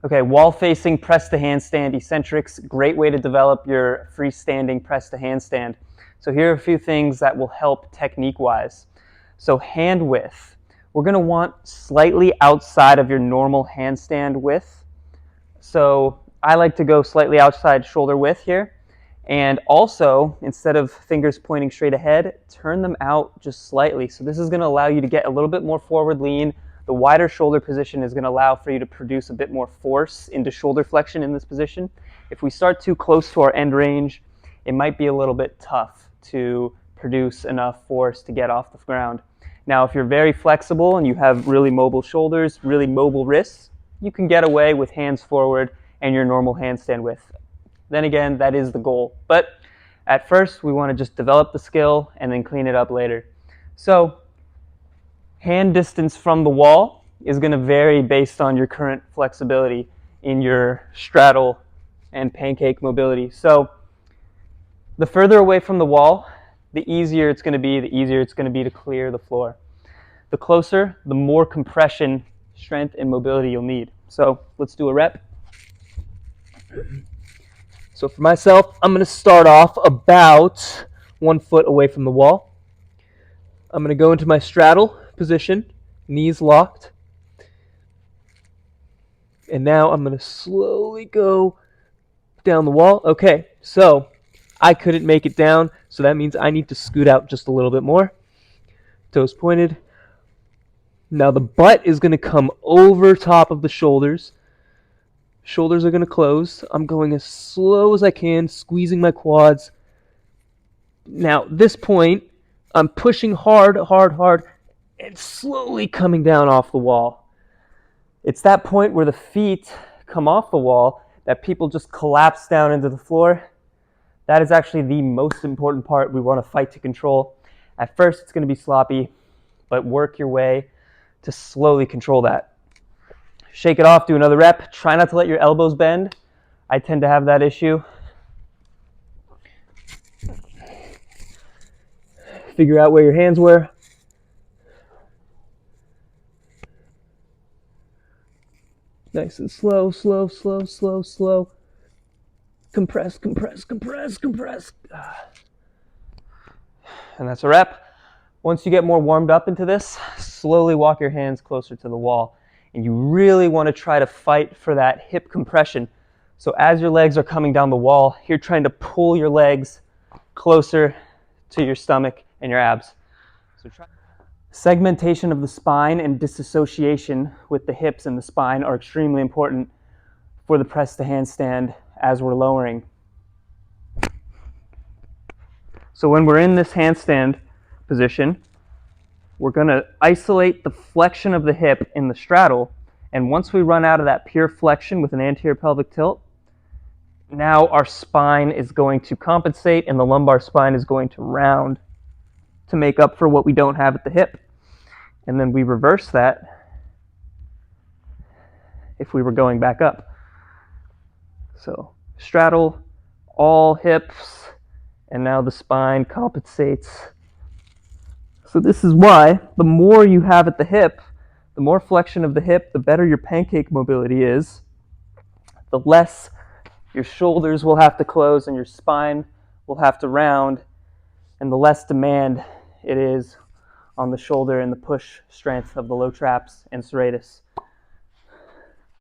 Okay, wall-facing press to handstand eccentrics, great way to develop your freestanding press to handstand. So here are a few things that will help technique-wise. So hand width. We're going to want slightly outside of your normal handstand width. So I like to go slightly outside shoulder width here. And also, instead of fingers pointing straight ahead, turn them out just slightly. So this is going to allow you to get a little bit more forward lean. The wider shoulder position is going to allow for you to produce a bit more force into shoulder flexion in this position. If we start too close to our end range, it might be a little bit tough to produce enough force to get off the ground. Now, if you're very flexible and you have really mobile shoulders, really mobile wrists, you can get away with hands forward and your normal handstand width. Then again, that is the goal. But at first, we want to just develop the skill and then clean it up later. So hand distance from the wall is going to vary based on your current flexibility in your straddle and pancake mobility. So the further away from the wall, the easier it's going to be to clear the floor. The closer, the more compression, strength, and mobility you'll need. So let's do a rep. So for myself, I'm going to start off about 1 foot away from the wall. I'm going to go into my straddle position, knees locked. And now I'm going to slowly go down the wall. Okay, so I couldn't make it down, so that means I need to scoot out just a little bit more. Toes pointed. Now the butt is going to come over top of the shoulders. Shoulders are going to close. I'm going as slow as I can, squeezing my quads. Now, at this point, I'm pushing hard, and slowly coming down off the wall. It's that point where the feet come off the wall that people just collapse down into the floor. That is actually the most important part we want to fight to control. At first, it's going to be sloppy, but work your way to slowly control that. Shake it off, do another rep. Try not to let your elbows bend. I tend to have that issue. Figure out where your hands were. Nice and slow. Compress. And that's a rep. Once you get more warmed up into this, slowly walk your hands closer to the wall. And you really want to try to fight for that hip compression. So as your legs are coming down the wall, you're trying to pull your legs closer to your stomach and your abs. So segmentation of the spine and disassociation with the hips and the spine are extremely important for the press to handstand as we're lowering. So when we're in this handstand position, we're going to isolate the flexion of the hip in the straddle, and once we run out of that pure flexion with an anterior pelvic tilt, now our spine is going to compensate and the lumbar spine is going to round to make up for what we don't have at the hip. And then we reverse that if we were going back up. So straddle, all hips, and now the spine compensates. So this is why the more you have at the hip, the more flexion of the hip, the better your pancake mobility is, the less your shoulders will have to close and your spine will have to round, and the less demand it is on the shoulder and the push strength of the low traps and serratus.